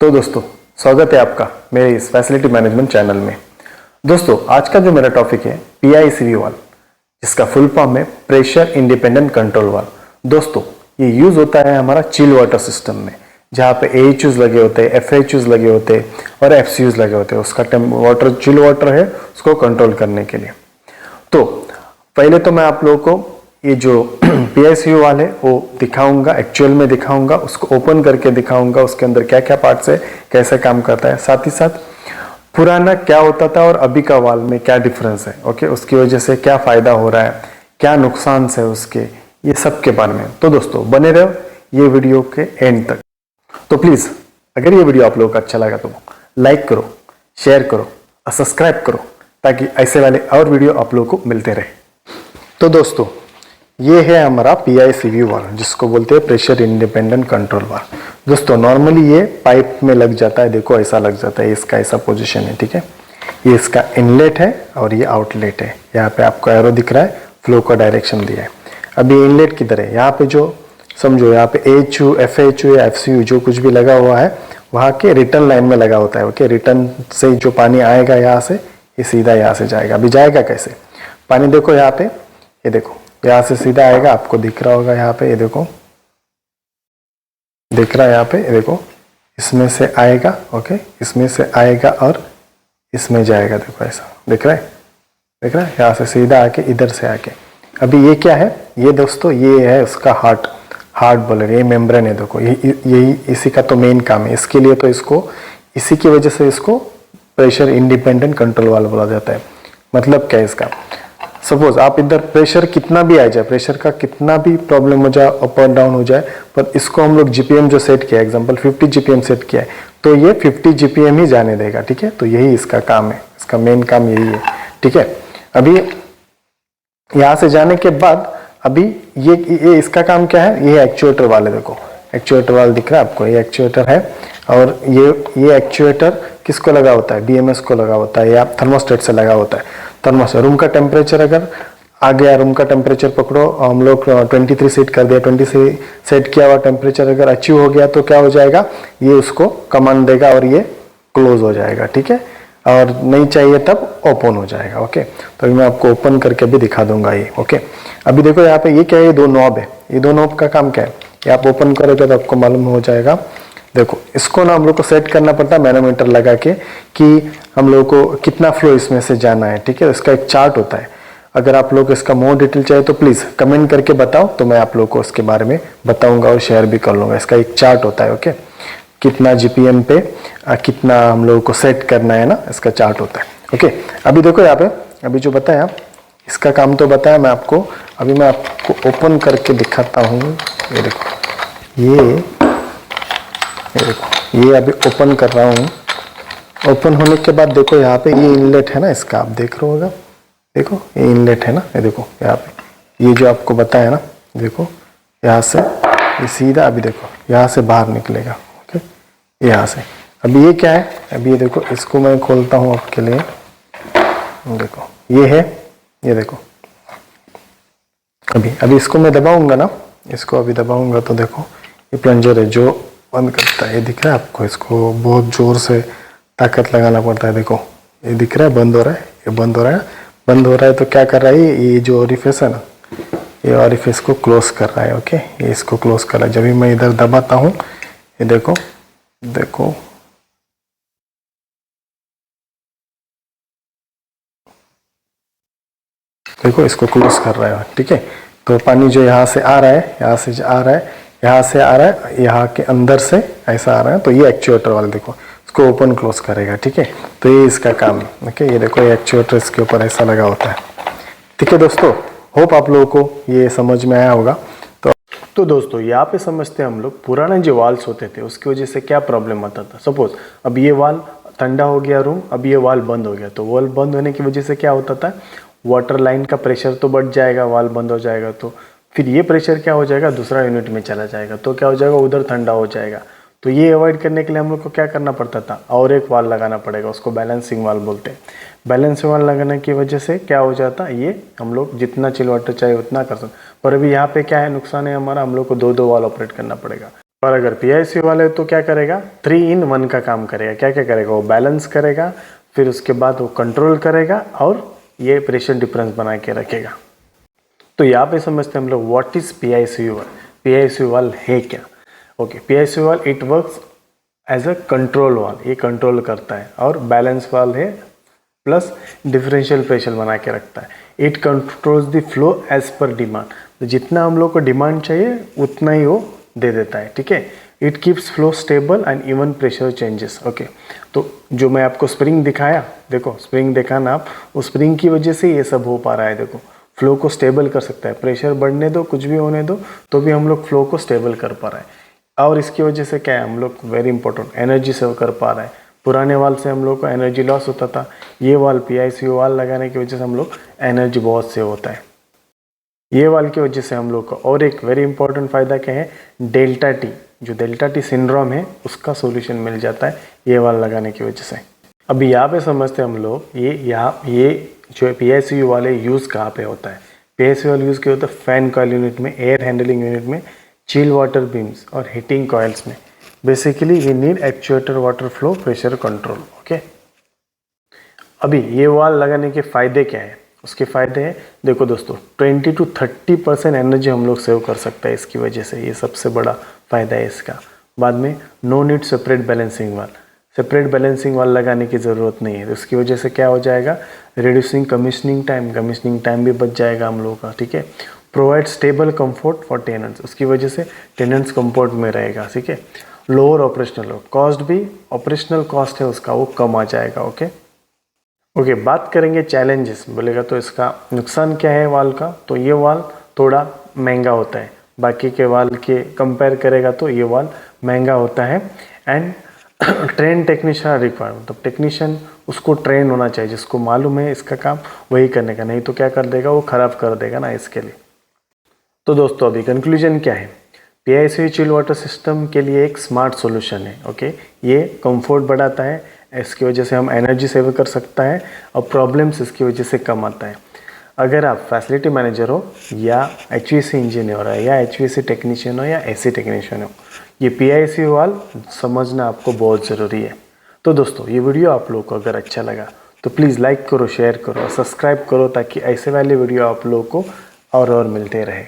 तो दोस्तों स्वागत है आपका मेरे इस फैसिलिटी मैनेजमेंट चैनल में। दोस्तों आज का जो मेरा टॉपिक है PICV वाल्व, जिसका फुल फॉर्म है प्रेशर इंडिपेंडेंट कंट्रोल वाल्व। दोस्तों ये यूज होता है हमारा चिल वाटर सिस्टम में, जहाँ पे AHUs लगे होते हैं, FHUs लगे होते हैं और FCUs लगे होते हैं। उसका वाटर चिल वाटर है, उसको कंट्रोल करने के लिए। तो पहले तो मैं आप लोगों को ये जो PICV वाल है वो दिखाऊंगा, एक्चुअल में दिखाऊंगा, उसको ओपन करके दिखाऊंगा, उसके अंदर क्या क्या पार्ट्स है, कैसे काम करता है, साथ ही साथ पुराना क्या होता था और अभी का वाल में क्या डिफरेंस है, ओके, उसकी वजह से क्या फायदा हो रहा है, क्या नुकसान है उसके, ये सब के बारे में। तो दोस्तों बने रहो ये वीडियो के एंड तक। तो प्लीज अगर ये वीडियो आप लोगों को अच्छा लगा तो लाइक करो, शेयर करो और सब्सक्राइब करो, ताकि ऐसे वाले और वीडियो आप लोगों को मिलते रहे। तो दोस्तों ये है हमारा PICV वाल्व, जिसको बोलते हैं प्रेशर इंडिपेंडेंट कंट्रोल वाल्व। दोस्तों नॉर्मली ये पाइप में लग जाता है, देखो ऐसा लग जाता है, इसका ऐसा पोजीशन है, ठीक है। ये इसका इनलेट है और ये आउटलेट है। यहाँ पे आपको एरो दिख रहा है, फ्लो का डायरेक्शन दिया है। अभी इनलेट किधर है, यहाँ पे जो समझो यहाँ पे AHU, FHU या FCU जो कुछ भी लगा हुआ है वहाँ के रिटर्न लाइन में लगा होता है, ओके। रिटर्न से जो पानी आएगा यहाँ से, ये सीधा यहाँ से जाएगा। अभी जाएगा कैसे पानी, देखो यहाँ पे, ये देखो यहाँ से सीधा आएगा, आपको दिख रहा होगा यहाँ पे, ये देखो दिख रहा है यहाँ पे, ये देखो इसमें से आएगा, ओके, इसमें से आएगा और इसमें जाएगा, देखो ऐसा दिख रहा है, दिख रहा है, यहाँ से सीधा आके इधर से आके। अभी ये क्या है, ये दोस्तों ये है उसका हार्ट बोले, ये मेम्ब्रेन है, देखो यही इसी का तो मेन काम है। इसके लिए तो इसको, इसी की वजह से इसको प्रेशर इंडिपेंडेंट कंट्रोल वाल्व बोला जाता है। मतलब क्या है इसका, सपोज आप इधर प्रेशर कितना भी आ जाए, प्रेशर का कितना भी प्रॉब्लम हो जाए, अप और डाउन हो जाए, पर इसको हम लोग GPM जो सेट किया, एग्जांपल 50 GPM सेट किया है, तो ये 50 GPM ही जाने देगा, ठीक है। तो यही इसका काम है, इसका मेन काम यही है, ठीक है। अभी यहाँ से जाने के बाद अभी ये इसका काम क्या है, ये एक्चुएटर वाले, देखो एक्चुएटर वाला दिख रहा है आपको, ये एक्चुएटर है। और ये एक्चुएटर किसको लगा होता है, BMS को लगा होता है या थर्मोस्टेट से लगा होता है। थर्मोस्टेट, रूम का टेम्परेचर अगर आ गया, रूम का टेम्परेचर पकड़ो, हम लोग 23 सेट कर दिया, 23 सेट किया हुआ टेम्परेचर अगर अचीव हो गया तो क्या हो जाएगा, ये उसको कमांड देगा और ये क्लोज हो जाएगा, ठीक है। और नहीं चाहिए तब ओपन हो जाएगा, ओके। तो अभी मैं आपको ओपन करके भी दिखा दूंगा ये, ओके। अभी देखो यहाँ पे ये क्या है, ये दो नॉब है, ये दो नॉब का काम क्या है, ये आप ओपन करोगे तो आपको मालूम हो जाएगा। देखो इसको ना हम लोग को सेट करना पड़ता है मैनोमीटर लगा के, कि हम लोग को कितना फ्लो इसमें से जाना है, ठीक है। इसका एक चार्ट होता है। अगर आप लोग इसका मोर डिटेल चाहिए तो प्लीज कमेंट करके बताओ, तो मैं आप लोग को इसके बारे में बताऊंगा और शेयर भी कर लूंगा। इसका एक चार्ट होता है, ओके, कितना GPM पे कितना हम लोगों को सेट करना है ना, इसका चार्ट होता है, ओके। अभी देखो यहाँ पे, अभी जो बताया इसका काम तो बताया मैं आपको, अभी मैं आपको ओपन करके दिखाता हूँ। ये देखो ये देखो, ये अभी ओपन कर रहा हूँ। ओपन होने के बाद देखो यहाँ पे ये इनलेट है ना, इसका आप देख रहे होगा, देखो ये इनलेट है ना, ये देखो यहाँ पे ये जो आपको बताया ना, देखो यहाँ से ये सीधा, अभी देखो यहाँ से बाहर निकलेगा, ओके, यहाँ से। अभी ये क्या है, अभी ये देखो, इसको मैं खोलता हूँ आपके लिए, देखो ये है, ये देखो। अभी इसको मैं दबाऊंगा ना, इसको अभी दबाऊंगा तो देखो ये प्लंजर है जो बंद करता है, ये दिख रहा है आपको। इसको बहुत जोर से ताकत लगाना पड़ता है, देखो ये दिख रहा है, बंद हो रहा है, ये बंद हो रहा है, बंद हो रहा है। तो क्या कर रहा है, ये जो ऑरिफिस है ना, ये ऑरिफिस को क्लोज कर रहा है, ओके, ये इसको क्लोज कर रहा है। जब भी मैं इधर दबाता हूँ, ये देखो देखो देखो इसको क्लोज कर रहा है, ठीक है। तो पानी जो यहाँ से आ रहा है, यहाँ से आ रहा है, यहाँ से आ रहा है, यहाँ के अंदर से ऐसा आ रहा है, तो ये एक्चुएटर वाला देखो इसको ओपन क्लोज करेगा, ठीक है। तो ये इसका काम है, ओके। ये देखो ये एक्चुएटर इसके ऊपर ऐसा लगा होता है, ठीक है दोस्तों। होप आप लोगों को ये समझ में आया होगा। तो दोस्तों यहाँ पे समझते हैं हम लोग पुराने जो वाल्व्स होते थे उसकी वजह से क्या प्रॉब्लम आता था। सपोज अब ये वाल्व ठंडा हो गया रूम, अब ये वाल्व बंद हो गया, तो वाल्व बंद होने की वजह से क्या होता था, वाटर लाइन का प्रेशर तो बढ़ जाएगा, वाल्व बंद हो जाएगा, तो फिर ये प्रेशर क्या हो जाएगा, दूसरा यूनिट में चला जाएगा, तो क्या हो जाएगा, उधर ठंडा हो जाएगा। तो ये अवॉइड करने के लिए हम लोग को क्या करना पड़ता था, और एक वाल्व लगाना पड़ेगा, उसको बैलेंसिंग वाल्व बोलते हैं। बैलेंसिंग वाल्व लगाने की वजह से क्या हो जाता, ये हम लोग जितना चिल वाटर चाहिए उतना कर सकते। पर अभी यहाँ पे क्या है, नुकसान है हमारा, हम लोग को दो वाल्व ऑपरेट करना पड़ेगा। और अगर PICU वाले तो क्या करेगा, 3 in 1 का काम करेगा। क्या क्या करेगा, वो बैलेंस करेगा, फिर उसके बाद वो कंट्रोल करेगा और ये प्रेशर डिफरेंस बना के रखेगा। तो यहाँ पे समझते हैं हम लोग what is PICU valve. PICU valve है क्या? Okay, PICU valve it works as a control valve, ये कंट्रोल करता है, और बैलेंस वाल है प्लस डिफरेंशियल प्रेशर बना के रखता है। It controls the flow as per demand, तो जितना हम लोग को डिमांड चाहिए उतना ही वो दे देता है, ठीक है। It keeps flow stable and even pressure changes. Okay, तो जो मैं आपको स्प्रिंग दिखाया, देखो स्प्रिंग देखा ना आप, उस स्प्रिंग की वजह से ये सब हो पा रहा है। देखो फ्लो को स्टेबल कर सकता है, प्रेशर बढ़ने दो, कुछ भी होने दो, तो भी हम लोग फ्लो को स्टेबल कर पा रहे हैं। और इसकी वजह से क्या है, हम लोग वेरी इंपॉर्टेंट एनर्जी सेव कर पा रहे हैं। पुराने वाल से हम लोग को एनर्जी लॉस होता था, ये वाल PICU वाल लगाने की वजह से हम लोग एनर्जी बहुत सेव होता है। ये वाल की वजह से हम लोग को और एक वेरी इंपॉर्टेंट फायदा क्या है, डेल्टा टी, जो डेल्टा टी सिंड्रोम है उसका सोल्यूशन मिल जाता है ये वाल लगाने की वजह से। अभी यहाँ पे समझते हैं हम लोग ये जो PICU वाले यूज़ कहाँ पे होता है। PICU वाले यूज़ क्या होता है, फैन कॉइल यूनिट में, एयर हैंडलिंग यूनिट में, चिल वाटर बीम्स और हीटिंग कॉइल्स में। Basically we need actuator water flow pressure control. Okay, अभी ये वाल लगाने के फ़ायदे क्या है, उसके फ़ायदे हैं, देखो दोस्तों 20 to 30% एनर्जी हम लोग सेव कर सकते हैं इसकी वजह से, ये सबसे बड़ा फ़ायदा है इसका। बाद में नो नीड सेपरेट बैलेंसिंग वाल, सेपरेट बैलेंसिंग वाल लगाने की ज़रूरत नहीं है, तो उसकी वजह से क्या हो जाएगा, रिड्यूसिंग कमीशनिंग टाइम भी बच जाएगा हम लोगों का, ठीक है। Provide stable comfort for tenants, उसकी वजह से टेनेंट्स कंफर्ट में रहेगा, ठीक है। लोअर ऑपरेशनल कॉस्ट, भी ऑपरेशनल कॉस्ट है उसका वो कम आ जाएगा। ओके, बात करेंगे चैलेंजेस बोलेगा तो इसका नुकसान क्या है वाल का, तो ये वाल थोड़ा महंगा होता है, बाकी के वाल के कंपेयर करेगा तो ये वाल महंगा होता है। एंड ट्रेन टेक्नीशियन रिक्वायर्ड, मतलब टेक्नीशियन उसको ट्रेन होना चाहिए, जिसको मालूम है इसका काम वही करने का, नहीं तो क्या कर देगा, वो ख़राब कर देगा ना इसके लिए। तो दोस्तों अभी कंक्लूजन क्या है, PICU चिल वाटर सिस्टम के लिए एक स्मार्ट सॉल्यूशन है। ओके, ये कंफर्ट बढ़ाता है, इसकी वजह से हम एनर्जी सेव कर सकता है, और प्रॉब्लम्स इसकी वजह से कम आता है। अगर आप फैसिलिटी मैनेजर हो या HVAC इंजीनियर हो या HVAC टेक्नीशियन हो या AC टेक्नीशियन हो, ये PICU वाल समझना आपको बहुत ज़रूरी है। तो दोस्तों ये वीडियो आप लोगों को अगर अच्छा लगा तो प्लीज़ लाइक करो, शेयर करो और सब्सक्राइब करो, ताकि ऐसे वाले वीडियो आप लोगों को और मिलते रहे।